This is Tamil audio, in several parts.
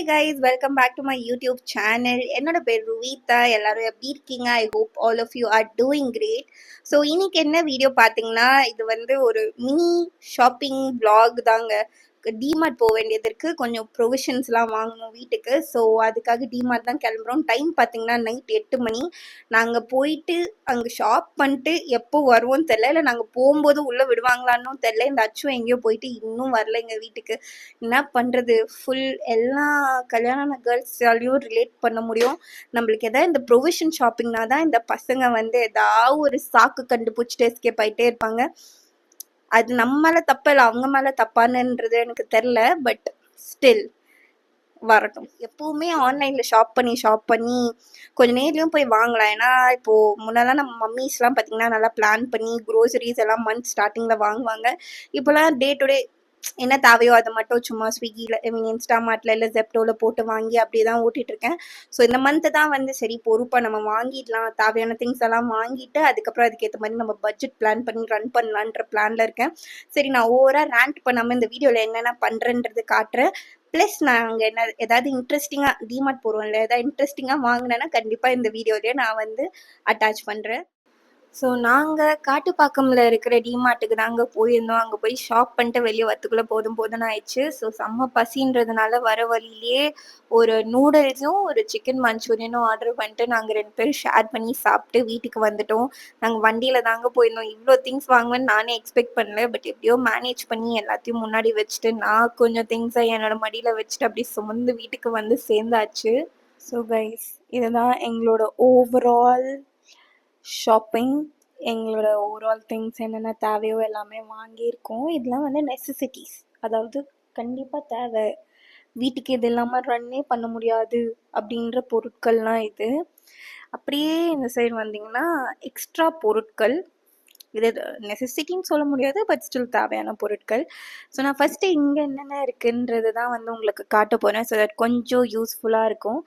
Hey guys, welcome back to my YouTube channel. என்னோட பேர் ருவிதா. எல்லாரும் எப்படி இருக்கீங்க? I hope all of you are doing great. So இன்னைக்கு என்ன வீடியோ பார்த்தீங்கன்னா, இது வந்து ஒரு மினி ஷாப்பிங் vlog தாங்க. டிமார்ட் போக வேண்டியது இருக்குது, கொஞ்சம் ப்ரொவிஷன்ஸ்லாம் வாங்கணும் வீட்டுக்கு. ஸோ அதுக்காக டிமார்ட் தான் கிளம்புறோம். டைம் பார்த்தீங்கன்னா நைட் 8 மணி. நாங்கள் போயிட்டு அங்கே ஷாப் பண்ணிட்டு எப்போ வருவோம்னு தெரில, இல்லை நாங்கள் போகும்போது உள்ளே விடுவாங்களான்னு தெரில. இந்த அச்சும் எங்கேயோ போயிட்டு இன்னும் வரல எங்கள் வீட்டுக்கு. என்ன பண்ணுறது, ஃபுல் எல்லா கல்யாண கேர்ள்ஸாலையும் ரிலேட் பண்ண முடியும். நம்மளுக்கு எதாவது இந்த ப்ரொவிஷன் ஷாப்பிங்னா தான் இந்த பசங்க வந்து ஏதாவது ஒரு சாக்கு கண்டுபிடிச்சிட்டு எஸ்கேப் ஆகிட்டே இருப்பாங்க. அது நம்ம மேலே தப்பா இல்லை அவங்க மேலே தப்பானுன்றது எனக்கு தெரில, பட் ஸ்டில் வரட்டும். எப்பவுமே ஆன்லைனில் ஷாப் பண்ணி கொஞ்சம் நேர்லையும் போய் வாங்கலாம். ஏன்னா இப்போது முன்னெல்லாம் நம்ம மம்மிஸ்லாம் பார்த்திங்கன்னா நல்லா பிளான் பண்ணி க்ரோசரிஸ் எல்லாம் மந்த் ஸ்டார்டிங்கில் வாங்குவாங்க. இப்போலாம் டே டு டே என்ன தேவையோ அதை மட்டும் சும்மா ஸ்விக்கியில் இன்ஸ்டாமார்ட்டில் இல்லை ஜெப்டோவில் போட்டு வாங்கி அப்படியே தான் ஓட்டிகிட்ருக்கேன். ஸோ இந்த மந்த்து தான் வந்து சரி பொறுப்பாக நம்ம வாங்கிடலாம், தேவையான திங்ஸ் எல்லாம் வாங்கிட்டு அதுக்கப்புறம் அதுக்கேற்ற மாதிரி நம்ம பட்ஜெட் பிளான் பண்ணி ரன் பண்ணலான்ற பிளானில் இருக்கேன். சரி, நான் ஓவராக ரேண்ட் பண்ணாமல் இந்த வீடியோவில் என்னென்ன பண்ணுறேன்றது காட்டுறேன். ப்ளஸ் நாங்கள் என்ன ஏதாவது இன்ட்ரெஸ்டிங்காக டிமார்ட் போகிறோம்ல, ஏதாவது இன்ட்ரெஸ்டிங்காக வாங்கினேன்னா கண்டிப்பாக இந்த வீடியோலேயே நான் வந்து அட்டாச் பண்ணுறேன். ஸோ நாங்கள் காட்டுப்பாக்கமில் இருக்கிற டிமார்ட்டுக்கு தாங்க போயிருந்தோம். அங்கே போய் ஷாப் பண்ணிட்டு வெளியே வரத்துக்குள்ளே போதும்னு ஆயிடுச்சு. ஸோ செம்ம பசின்றதுனால வர வழியிலேயே ஒரு நூடுல்ஸும் ஒரு சிக்கன் மஞ்சூரியனும் ஆர்டர் பண்ணிட்டு நாங்கள் 2 பேரும் ஷேர் பண்ணி சாப்பிட்டு வீட்டுக்கு வந்துட்டோம். நாங்கள் வண்டியில் தாங்க போயிருந்தோம். இவ்வளோ திங்ஸ் வாங்குவேன்னு நானே எக்ஸ்பெக்ட் பண்ணல. பட் எப்படியோ மேனேஜ் பண்ணி எல்லாத்தையும் முன்னாடி வச்சுட்டு நான் கொஞ்சம் திங்ஸை என்னோட மடியில் வச்சுட்டு அப்படி சுமந்து வீட்டுக்கு வந்து சேர்ந்தாச்சு. ஸோ கைஸ், இதுதான் எங்களோட ஓவரால் ஷாப்பிங். எங்களோட ஓவரால் திங்ஸ் என்னென்ன தேவையோ எல்லாமே வாங்கியிருக்கோம். இதெல்லாம் வந்து நெசசிட்டிஸ், அதாவது கண்டிப்பாக தேவை, வீட்டுக்கு இது இல்லாமல் ரன்னே பண்ண முடியாது அப்படின்ற பொருட்கள்லாம் இது. அப்படியே இந்த சைடு வந்தீங்கன்னா எக்ஸ்ட்ரா பொருட்கள், இது நெசசிட்டின்னு சொல்ல முடியாது, பட் ஸ்டில் தேவையான பொருட்கள். ஸோ நான் ஃபஸ்ட்டு இங்கே என்னென்ன இருக்குன்றது தான் வந்து உங்களுக்கு காட்ட போகிறேன். ஸோ தட் கொஞ்சம் யூஸ்ஃபுல்லாக இருக்கும்.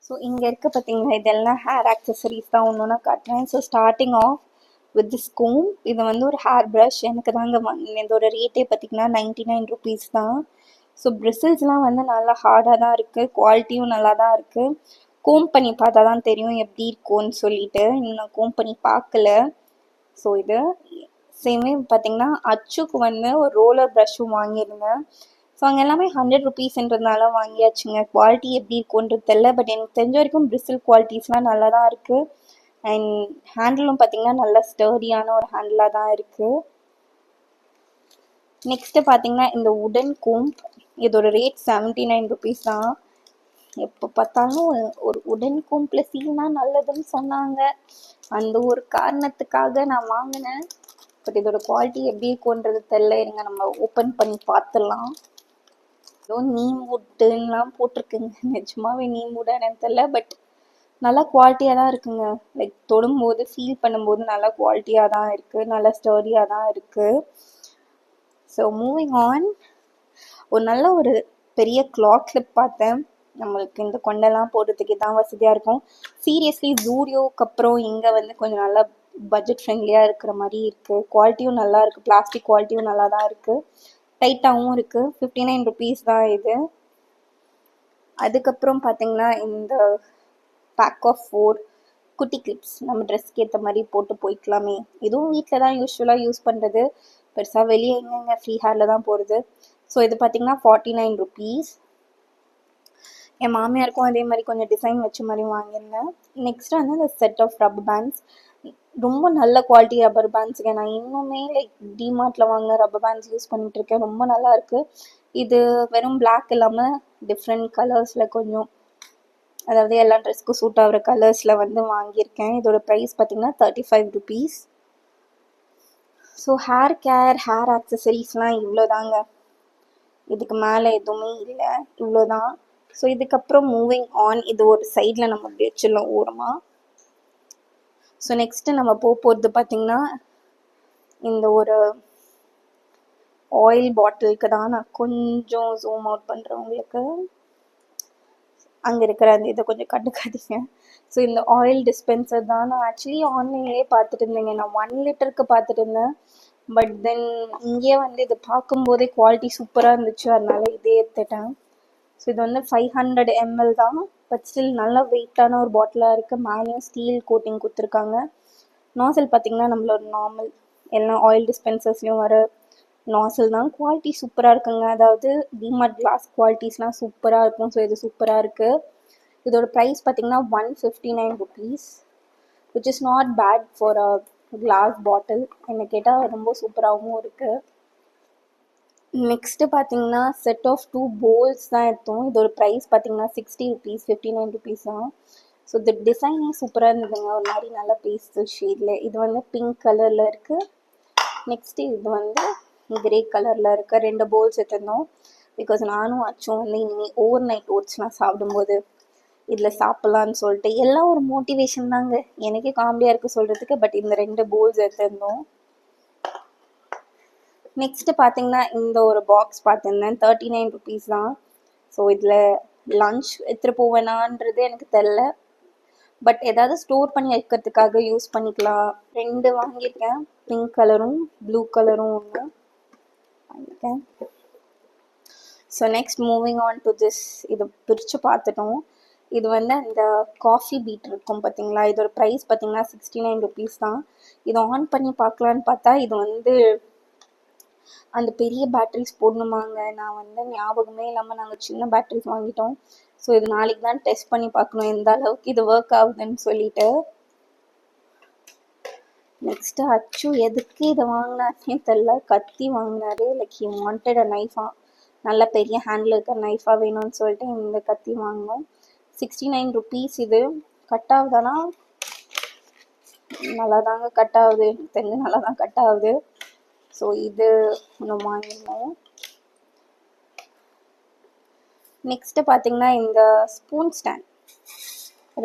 ஸோ இங்கே இருக்க பார்த்தீங்களா, இதெல்லாம் ஹேர் ஆக்சசரிஸ் தான் ஒன்று ஒன்றா காட்டுறேன். So starting off with this comb. இது வந்து ஒரு ஹேர் ப்ரஷ். எனக்கு தாங்க இதோட ரேட்டே பார்த்திங்கன்னா 99 ருபீஸ் தான். ஸோ பிரிசில்ஸ்லாம் வந்து நல்லா ஹார்டாக தான் இருக்குது, குவாலிட்டியும் நல்லா தான் இருக்குது. கோம் பண்ணி பார்த்தா தான் தெரியும் எப்படி இருக்கும்னு சொல்லிட்டு. இன்னும் நான் கோம் பண்ணி பார்க்கல. ஸோ இது சேமே பார்த்திங்கன்னா அச்சுக்கு வந்து ஒரு ரோலர் ப்ரஷ்ஷும் வாங்கியிருந்தேன். ஸோ அங்கே எல்லாமே 100 ருபீஸ்ன்றதுனால வாங்கியாச்சுங்க. குவாலிட்டி எப்படி இருக்குன்றது தெரில, பட் எனக்கு தெரிஞ்ச வரைக்கும் பிரிசில் குவாலிட்டிஸ்லாம் நல்லா தான் இருக்குது. அண்ட் ஹேண்டிலும் பார்த்திங்கன்னா நல்லா ஸ்டர்டியான ஒரு ஹேண்டிலாக தான் இருக்குது. நெக்ஸ்ட்டு பார்த்திங்கன்னா இந்த உடன் கோம். இதோட ரேட் 79 ருபீஸ் தான். எப்போ பார்த்தாலும் ஒரு உடன் கோம்பில் சீனா நல்லதுன்னு சொன்னாங்க, அந்த ஒரு காரணத்துக்காக நான் வாங்கினேன். பட் இதோட குவாலிட்டி எப்படி இருக்குன்றது தெரில. இருங்க நம்ம ஓப்பன் பண்ணி பார்த்துடலாம். ஏதோ நீம் வுட்டுலாம் போட்டிருக்குங்க, நிஜமாவே நீம் வுட்டா எனக்கு தெரில, பட் நல்லா குவாலிட்டியாக தான் இருக்குங்க. லைக் தொடும்போது ஃபீல் பண்ணும்போது நல்லா குவாலிட்டியாக தான் இருக்குது, நல்லா ஸ்டர்டியாக தான் இருக்குது. ஸோ மூவிங் ஆன், ஒரு நல்ல ஒரு பெரிய கிளாத் கிளிப் பார்த்தேன். நம்மளுக்கு இந்த கொண்டெல்லாம் போடுறதுக்கு தான் வசதியாக இருக்கும். சீரியஸ்லி ஜூடியோக்கு அப்புறம் இங்கே வந்து கொஞ்சம் நல்லா பட்ஜெட் ஃப்ரெண்ட்லியாக இருக்கிற மாதிரி இருக்குது. குவாலிட்டியும் நல்லா இருக்குது, பிளாஸ்டிக் குவாலிட்டியும் நல்லா தான் இருக்குது, டைட்டாகவும் இருக்குது. 59 ருபீஸ் தான் இது. அதுக்கப்புறம் பார்த்திங்கன்னா இந்த பேக் ஆஃப் 4 குட்டி கிளிப்ஸ், நம்ம ட்ரெஸ்க்கு ஏற்ற மாதிரி போட்டு போய்க்கலாமே. இதுவும் வீட்டில் தான் யூஸ்வலாக யூஸ் பண்ணுறது, பெருசாக வெளியே எங்கெங்க ஃப்ரீ ஹேரில் தான் போகிறது. ஸோ இது பார்த்திங்கன்னா 49 ருபீஸ். என் மாமியாருக்கும் அதே மாதிரி கொஞ்சம் டிசைன் வச்ச மாதிரி வாங்கியிருந்தேன். நெக்ஸ்ட்டு வந்து இந்த செட் ஆஃப் ரப்பர் பேண்ட்ஸ். ரொம்ப நல்ல குவாலிட்டி ரப்பர் பேண்ட்ஸுங்க. நான் இன்னுமே லைக் டிமார்ட்டில் வாங்கின ரப்பர் பேண்ட்ஸ் யூஸ் பண்ணிகிட்ருக்கேன், ரொம்ப நல்லா இருக்குது. இது வெறும் பிளாக் இல்லாமல் டிஃப்ரெண்ட் கலர்ஸில் கொஞ்சம், அதாவது எல்லா ட்ரெஸ்க்கும் சூட் ஆகிற கலர்ஸில் வந்து வாங்கியிருக்கேன். இதோட ப்ரைஸ் பார்த்திங்கன்னா 35 rupees. So hair care, hair ஆக்சசரிஸ்லாம் இவ்வளோ தாங்க, இதுக்கு மேலே எதுவுமே இல்லை, இவ்வளோ தான். ஸோ இதுக்கப்புறம் மூவிங் ஆன், இது ஒரு சைடில் நம்ம அப்படி வச்சிடலாம் ஓரமாக. ஸோ நெக்ஸ்ட்டு நம்ம போகிறது பார்த்திங்கன்னா இந்த ஒரு ஆயில் பாட்டிலுக்கு தான். நான் கொஞ்சம் ஜூம் அவுட் பண்ணுறேன் உங்களுக்கு, அங்கே இருக்கிற அந்த இதை கொஞ்சம் கண்டுக்காதீங்க. ஸோ இந்த ஆயில் டிஸ்பென்சர் தான். நான் ஆக்சுவலி ஆன்லைன்லேயே பார்த்துட்டு இருந்தேங்க. நான் 1 லிட்டருக்கு பார்த்துட்டு இருந்தேன், பட் தென் இங்கேயே வந்து இது பார்க்கும்போதே குவாலிட்டி சூப்பராக இருந்துச்சு, அதனால இதே எடுத்துட்டேன். ஸோ இது வந்து 500 ml தான், பட் ஸ்டில் நல்லா வெயிட்டான ஒரு பாட்டிலாக இருக்குது. மேலேயும் ஸ்டீல் கோட்டிங் கொடுத்துருக்காங்க. நாசல் பார்த்திங்கன்னா நம்மளோட நார்மல் எல்லாம் ஆயில் டிஸ்பென்சர்ஸ்லையும் வர நாசல் தான். குவாலிட்டி சூப்பராக இருக்குங்க. அதாவது டிமார்ட் கிளாஸ் குவாலிட்டிஸ்லாம் சூப்பராக இருக்கும். ஸோ இது சூப்பராக இருக்குது. இதோட ப்ரைஸ் பார்த்திங்கன்னா 159 rupees, which is not bad for a glass bottle. என்ன கேட்டால் ரொம்ப சூப்பராகவும் இருக்குது. நெக்ஸ்ட்டு பார்த்தீங்கன்னா செட் ஆஃப் 2 bowls தான் எடுத்தோம். இதோட ப்ரைஸ் பார்த்தீங்கன்னா 60 rupees, 59 rupees தான். ஸோ இந்த டிசைனே சூப்பராக இருந்ததுங்க, ஒரு மாதிரி நல்லா பேஸ்டல் ஷேடில். இது வந்து பிங்க் கலரில் இருக்குது. நெக்ஸ்ட்டு இது வந்து கிரே கலரில் இருக்க 2 bowls எடுத்திருந்தோம். பிகாஸ் நானும் அச்சும் வந்து இனிமேல் ஓவர் நைட் ஓட்ஸ்லாம் சாப்பிடும்போது இதில் சாப்பிட்லான்னு சொல்லிட்டு எல்லாம் ஒரு மோட்டிவேஷன் தாங்க. எனக்கே காமெடியாக இருக்குது சொல்கிறதுக்கு. பட் இந்த 2 bowls எடுத்திருந்தோம். நெக்ஸ்ட்டு பார்த்தீங்கன்னா இந்த ஒரு பாக்ஸ் பார்த்துருந்தேன், 39 rupees தான். ஸோ இதில் லன்ச் எடுத்துகிட்டு போவேனான்றது எனக்கு தெரில, பட் ஏதாவது ஸ்டோர் பண்ணி வைக்கிறதுக்காக யூஸ் பண்ணிக்கலாம். 2 வாங்கியிருக்கேன், பிங்க் கலரும் ப்ளூ கலரும் ஒன்று வாங்கியிருக்கேன். So next moving on to this. இது பிரித்து பார்த்துட்டோம். இது வந்து அந்த காஃபி பீட் இருக்கும் பார்த்தீங்களா, இதோட ப்ரைஸ் பார்த்தீங்கன்னா 69 rupees தான். இதை ஆன் பண்ணி பார்க்கலான்னு பார்த்தா இது வந்து அந்த பெரிய பேட்டரிஸ் போடணுமாங்க. நான் வந்து ஞாபகமே இல்லாமல் நாங்கள் சின்ன பேட்டரிஸ் வாங்கிட்டோம். ஸோ இது நாளைக்கு தான் டெஸ்ட் பண்ணி பார்க்கணும் எந்த அளவுக்கு இது ஒர்க் ஆகுதுன்னு சொல்லிட்டு. நெக்ஸ்ட்டு அச்சு எதுக்கு இதை வாங்கினாருன்னே தெரில, கத்தி வாங்கினாரு. லைக் ஹி வாண்டட் அ நைஃபாக, நல்ல பெரிய ஹேண்டில் இருக்க நைஃபாக வேணும்னு சொல்லிட்டு இந்த கத்தி வாங்கினோம். 69 rupees. இது கட் ஆகுதானா? நல்லா தாங்க கட் ஆகுது, தெரிஞ்சு நல்லா தான் கட் ஆகுது. ஸோ இது ஒன்று வாங்கினோம். நெக்ஸ்ட்டு பார்த்தீங்கன்னா இந்த ஸ்பூன் ஸ்டாண்ட்,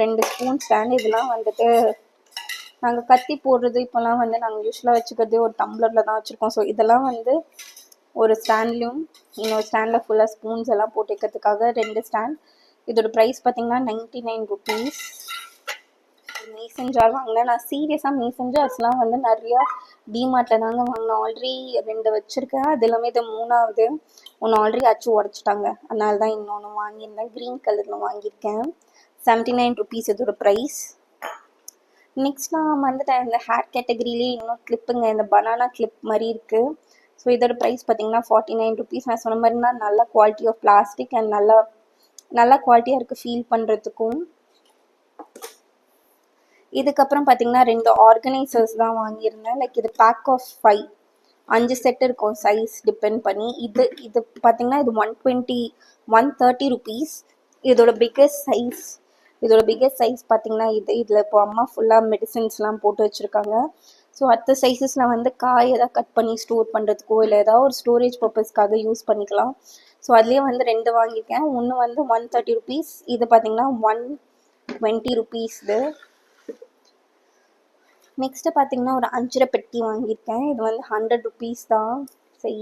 2 ஸ்பூன் ஸ்டாண்ட். இதெல்லாம் வந்துட்டு நாங்கள் கத்தி போடுறது இப்போல்லாம் வந்து நாங்கள் யூஸ்வலாக வச்சுக்கிறது ஒரு டம்ளரில் தான் வச்சுருக்கோம். ஸோ இதெல்லாம் வந்து ஒரு ஸ்டாண்ட்லேயும் இன்னொரு ஸ்டாண்டில் ஃபுல்லாக ஸ்பூன்ஸ் எல்லாம் போட்டு வைக்கிறதுக்காக 2 ஸ்டாண்ட். இதோட ப்ரைஸ் பார்த்தீங்கன்னா 99 rupees. மேசன் ஜார் வாங்கினேன். நான் சீரியஸாக மேசன் ஜார்ஸ்லாம் வந்து நிறையா டிமார்ட்டில் தாங்க வாங்கினேன். ஆல்ரெடி 2 வச்சுருக்கேன், அது எல்லாமே இது 3வது. ஒன்று ஆல்ரெடி அச்சு உடச்சிட்டாங்க, அதனால தான் இன்னொன்று வாங்கியிருந்தேன். க்ரீன் கலரில் வாங்கியிருக்கேன். 79 rupees இதோட ப்ரைஸ். நெக்ஸ்ட் நான் வந்துட்டேன் இந்த ஹேர் கேட்டகரியிலே இன்னும் கிளிப்புங்க, இந்த பனானா கிளிப் மாதிரி இருக்குது. ஸோ இதோட ப்ரைஸ் பார்த்தீங்கன்னா 49 rupees. நான் சொன்ன மாதிரி தான் நல்ல குவாலிட்டி ஆஃப் பிளாஸ்டிக் அண்ட் நல்லா குவாலிட்டியாக இருக்குது ஃபீல் பண்ணுறதுக்கும். இதுக்கப்புறம் பார்த்தீங்கன்னா 2 ஆர்கனைசர்ஸ் தான் வாங்கியிருந்தேன். லைக் இது பேக் ஆஃப் 5 செட் இருக்கும், சைஸ் டிபெண்ட் பண்ணி. இது பார்த்தீங்கன்னா இது 130 rupees. இதோட பிக்கஸ்ட் சைஸ் பார்த்தீங்கன்னா இதில் இப்போ அம்மா ஃபுல்லாக மெடிசின்ஸ்லாம் போட்டு வச்சுருக்காங்க. ஸோ அடுத்த சைஸஸில் வந்து காய் எதாவது கட் பண்ணி ஸ்டோர் பண்ணுறதுக்கோ இல்லை ஏதாவது ஒரு ஸ்டோரேஜ் பர்பஸ்க்காக யூஸ் பண்ணிக்கலாம். ஸோ அதுலேயே வந்து 2 வாங்கியிருக்கேன். ஒன்று வந்து 130 rupees, இது பார்த்தீங்கன்னா 120 rupees. நெக்ஸ்ட்டு பார்த்தீங்கன்னா ஒரு 5 பெட்டி வாங்கியிருக்கேன். இது வந்து 100 rupees தான். சரி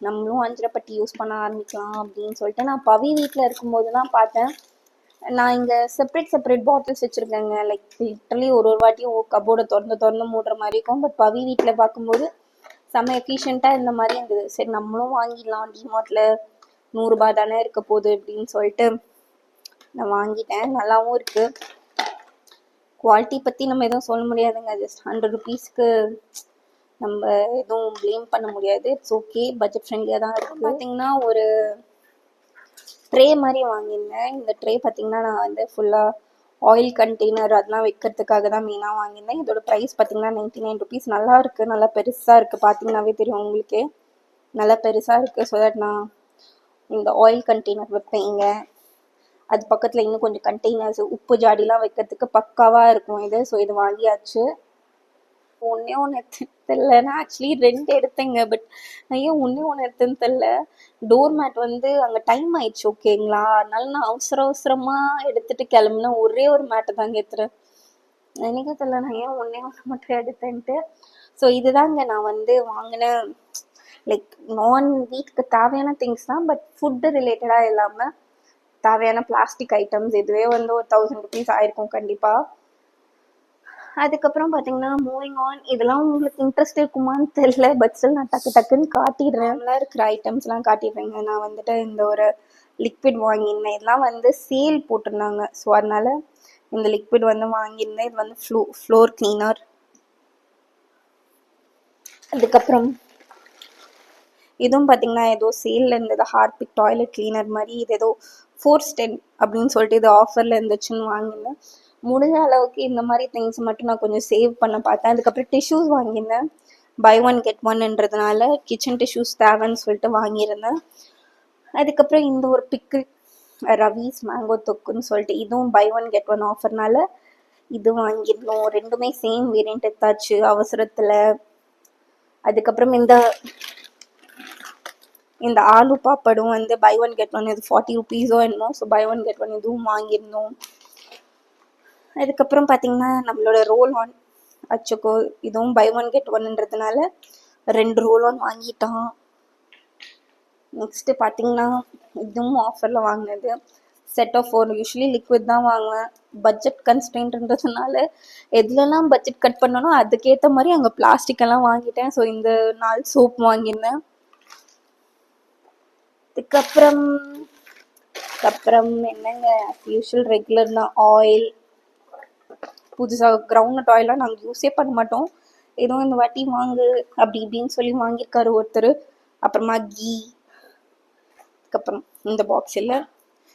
நம்மளும் 5 பெட்டி யூஸ் பண்ண ஆரம்பிக்கலாம் அப்படின்னு சொல்லிட்டு நான் பவி வீட்டில் இருக்கும்போது தான் பார்த்தேன். நான் இங்கே செப்பரேட் பாட்டில்ஸ் வச்சுருக்கேங்க. லைக் லிட்டரலி ஒரு வாட்டியும் கபோர்டை திறந்து மூடுற மாதிரி இருக்கும். பட் பவி வீட்டில் பார்க்கும்போது செம்ம எஃபிஷியண்ட்டாக இந்த மாதிரி இருந்தது. சரி நம்மளும் வாங்கிடலாம், டிமார்ட்டில் 100 ரூபாய் தானே இருக்க போகுது அப்படின்னு சொல்லிட்டு நான் வாங்கிட்டேன். நல்லாவும் இருக்குது. குவாலிட்டி பற்றி நம்ம எதுவும் சொல்ல முடியாதுங்க. ஜஸ்ட் 100 rupeesக்கு நம்ம எதுவும் ப்ளேம் பண்ண முடியாது. இட்ஸ் ஓகே, பட்ஜெட் ஃப்ரெண்ட்லியாக தான் இருக்குது. பார்த்தீங்கன்னா ஒரு ட்ரே மாதிரி வாங்கியிருந்தேன். இந்த ட்ரே பார்த்தீங்கன்னா நான் வந்து ஃபுல்லாக ஆயில் கண்டெய்னர் அதெல்லாம் வைக்கிறதுக்காக தான் மெயினாக வாங்கியிருந்தேன். இதோட ப்ரைஸ் பார்த்தீங்கன்னா 99 rupees. நல்லா இருக்குது, நல்லா பெருசாக இருக்குது, பார்த்தீங்கன்னாவே தெரியும் உங்களுக்கே நல்லா பெருசாக இருக்குது. ஸோ தட் நான் இந்த ஆயில் கண்டெய்னர் வைப்பேன் இங்கே. அது பக்கத்தில் இன்னும் கொஞ்சம் கண்டெய்னர்ஸ் உப்பு ஜாடிலாம் வைக்கிறதுக்கு பக்காவாக இருக்கும் இது. ஸோ இது வாங்கியாச்சு. ஒன்றே ஒன்று எடுத்துன்னு தெரில, நான் ஆக்சுவலி 2 எடுத்தேங்க. பட் ஐயோ ஒன்று எடுத்துன்னு தெரில. டோர் மேட் வந்து அங்கே டைம் ஆயிடுச்சு ஓகேங்களா, அதனால நான் அவசரமாக எடுத்துகிட்டு கிளம்புனேன். ஒரே ஒரு மேட்டை தாங்க எடுத்துறேன். எனக்கே தெரில நான் ஏன் ஒன்று மட்டும் எடுத்தேன்ட்டு. ஸோ இதுதாங்க நான் வந்து வாங்கினேன். லைக் நான் வீட்டுக்கு தேவையான திங்ஸ் தான், பட் ஃபுட்டு ரிலேட்டடாக இல்லாமல் தேவையான பிளாஸ்டிக் ஐட்டம்ஸ். இதுவே வந்து ஒரு 1000 rupees ஆயிருக்கும் கண்டிப்பாக. அதுக்கப்புறம் பார்த்தீங்கன்னா மூவிங் ஆன். இதெல்லாம் உங்களுக்கு இன்ட்ரெஸ்ட் இருக்குமான்னு தெரியல, பட் ஸ்டில் நான் டக்குன்னு காட்டிடுறேன். நல்லா இருக்கிற ஐட்டம்ஸ்லாம் காட்டிடுறேங்க. நான் வந்துட்டு இந்த ஒரு லிக்விட் வாங்கியிருந்தேன். இதெல்லாம் வந்து சேல் போட்டிருந்தாங்க. ஸோ அதனால இந்த லிக்விட் வந்து வாங்கியிருந்தேன். இது வந்து ஃப்ளோர் கிளீனர். அதுக்கப்புறம் இதுவும் பார்த்தீங்கன்னா ஏதோ சேலில் இருந்தது. ஹார்பிக் டாய்லெட் கிளீனர் மாதிரி. இது ஏதோ 410 அப்படின்னு சொல்லிட்டு இது ஆஃபரில் இருந்துச்சுன்னு வாங்கியிருந்தேன். முடிஞ்ச அளவுக்கு இந்த மாதிரி திங்ஸ் மட்டும் நான் கொஞ்சம் சேவ் பண்ண பார்த்தேன். அதுக்கப்புறம் டிஷ்யூஸ் வாங்கியிருந்தேன். பை ஒன் கெட் ஒன்ன்றதுனால கிச்சன் டிஷ்யூஸ் தேவைன்னு சொல்லிட்டு வாங்கியிருந்தேன். அதுக்கப்புறம் இந்த ஒரு பிக்கிள் ரவீஸ் மேங்கோ தொக்குன்னு சொல்லிட்டு இதுவும் பை ஒன் கெட் ஒன் ஆஃபர்னால இது வாங்கியிருந்தோம். ரெண்டுமே சேம் வேரியண்ட் எடுத்தாச்சு அவசரத்தில். அதுக்கப்புறம் இந்த ஆலு பாப்படும் வந்து பை ஒன் கெட் ஒன், இது 40 rupees என்னமோ. So buy one get one இதுவும் வாங்கியிருந்தோம். அதுக்கப்புறம் பார்த்தீங்கன்னா நம்மளோட ரோல் ஆன் அச்சுக்கோ இதுவும் பை ஒன் கெட் ஒன்ன்றதுனால 2 ரோல் ஆன் வாங்கிட்டான். நெக்ஸ்ட்டு பார்த்தீங்கன்னா இதுவும் ஆஃபரில் வாங்கினது. Set of 4. யூஸ்வலி லிக்விட் தான் வாங்குவேன். பட்ஜெட் கன்ஸ்ட்ரெயின்ட்ன்றதுனால எதுலலாம் பட்ஜெட் கட் பண்ணணும் அதுக்கேற்ற மாதிரி அங்கே பிளாஸ்டிக் எல்லாம் வாங்கிட்டேன். ஸோ இந்த 4 சோப் வாங்கியிருந்தேன். அதுக்கப்புறம் என்னங்க யூஸ்வல் ரெகுலர் தான். ஆயில் புதுசாக கிரவுண்ட் ஆயிலாம் நாங்கள் யூஸே பண்ண மாட்டோம். ஏதோ இந்த வாட்டி வாங்கு அப்படி இப்படின்னு சொல்லி வாங்கியிருக்காரு ஒருத்தர். அப்புறமா கீ, அதுக்கப்புறம் இந்த பாக்ஸ் இல்லை.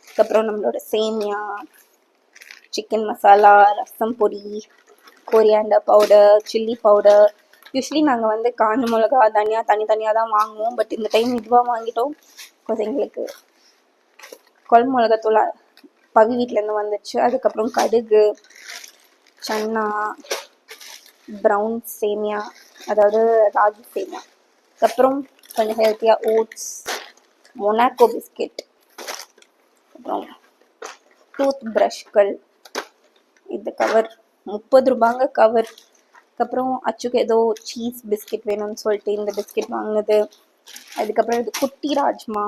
அதுக்கப்புறம் நம்மளோட சேமியா, சிக்கன் மசாலா, ரசம் பொடி, coriander powder, chilli powder. Usually நாங்கள் வந்து காஞ்ச மிளகா தனியாக தனித்தனியாக தான் வாங்குவோம். பட் இந்த டைம் இதுவாக வாங்கிட்டோம். பிகாஸ் எங்களுக்கு குழம்பு மிளகாத்தூள் பவி வீட்டிலேருந்து வந்துச்சு. அதுக்கப்புறம் கடுகு, சன்னா, ப்ரௌன் சேமியா, அதாவது ராகி சேமியா. அதுக்கப்புறம் கொஞ்சம் ஹெல்த்தியாக ஓட்ஸ், மொனாக்கோ பிஸ்கெட், அப்புறம் டூத் ப்ரஷ்கள். இந்த கவர் 30 ரூபாங்க கவர். அதுக்கப்புறம் அச்சுக்கு ஏதோ சீஸ் பிஸ்கெட் வேணும்னு சொல்லிட்டு இந்த பிஸ்கெட் வாங்கினது. அதுக்கப்புறம் இது குட்டி ராஜ்மா.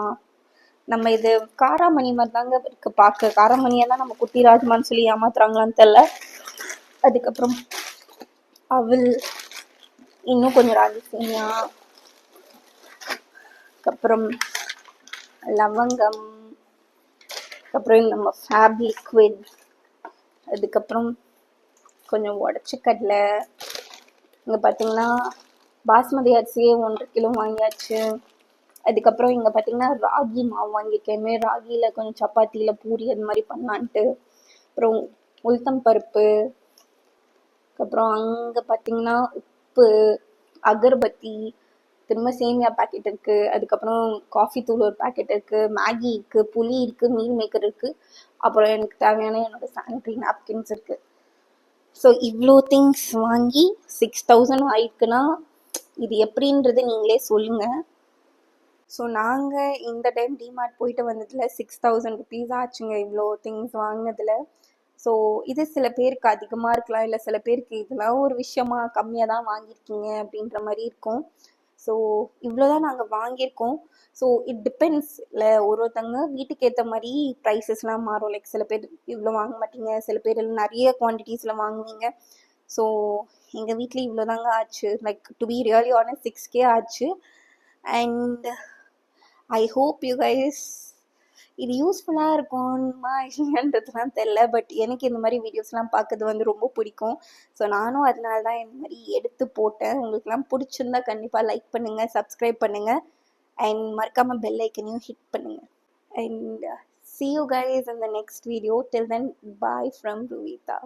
நம்ம இது காராமணி மாதிரி தாங்க இருக்கு பார்க்க. காராமணியை தான் நம்ம குட்டி ராஜ்மான்னு சொல்லி ஏமாத்துறாங்களான்னு தெரியல. அதுக்கப்புறம் அவல், இன்னும் கொஞ்சம் ராகி சேமியா, அதுக்கப்புறம் லவங்கம், அதுக்கப்புறம் நம்ம ஃபேப் லிக்விட், அதுக்கப்புறம் கொஞ்சம் உடச்சி கடலை. இங்கே பார்த்தீங்கன்னா பாஸ்மதி அரிசியே 1.5 கிலோ வாங்கியாச்சு. அதுக்கப்புறம் இங்கே பார்த்தீங்கன்னா ராகி மாவு வாங்கியிருக்கேன். ராகியில் கொஞ்சம் சப்பாத்தியில் பூரி அது மாதிரி பண்ணலான்ட்டு. அப்புறம் உளுத்தம் பருப்பு, அதுக்கப்புறம் அங்கே பார்த்தீங்கன்னா உப்பு, அகர்பத்தி, திரும்ப சேமியா பேக்கெட் இருக்குது. அதுக்கப்புறம் காஃபி தூள் ஒரு பேக்கெட் இருக்குது, மேகி இருக்குது, புளி இருக்குது, மீல் மேக்கர் இருக்குது. அப்புறம் எனக்கு தேவையான என்னோட சானிடரி நாப்கின்ஸ் இருக்குது. ஸோ இவ்வளோ திங்ஸ் வாங்கி 6000 ஆயிடுக்குன்னா இது எப்படின்றது நீங்களே சொல்லுங்கள். ஸோ நாங்கள் இந்த டைம் டிமார்ட் போயிட்டு வந்ததில் 6000 rupees ஆச்சுங்க இவ்வளோ திங்ஸ் வாங்கினதில். ஸோ இது சில பேருக்கு அதிகமாக இருக்கலாம், இல்லை சில பேருக்கு இதெல்லாம் ஒரு விஷயமா கம்மியாக தான் வாங்கியிருக்கீங்க அப்படின்ற மாதிரி இருக்கும். ஸோ இவ்வளோ தான் நாங்கள் வாங்கியிருக்கோம். ஸோ இட் டிபெண்ட்ஸ் இல்லை, ஒருத்தவங்க வீட்டுக்கு ஏற்ற மாதிரி ப்ரைஸஸ்லாம் மாறும். லைக் சில பேர் இவ்வளோ வாங்க மாட்டீங்க, சில பேர் நிறைய குவான்டிட்டிஸில் வாங்குவீங்க. ஸோ எங்கள் வீட்டில் இவ்வளோ தாங்க ஆச்சு. Like to be really honest 6K ஆச்சு. And I hope you guys இது யூஸ்ஃபுல்லாக இருக்கும்மா இல்லைன்றதுலாம் தெரில. பட் எனக்கு இந்த மாதிரி வீடியோஸ்லாம் பார்க்கறது வந்து ரொம்ப பிடிக்கும். ஸோ நானும் அதனால தான் இந்த மாதிரி எடுத்து போட்டேன். உங்களுக்குலாம் பிடிச்சிருந்தா கண்டிப்பாக லைக் பண்ணுங்கள், சப்ஸ்கிரைப் பண்ணுங்கள், அண்ட் மறக்காமல் பெல் ஐக்கனையும் ஹிட் பண்ணுங்கள். And see you guys in the next video. Till then, bye from Ruvita.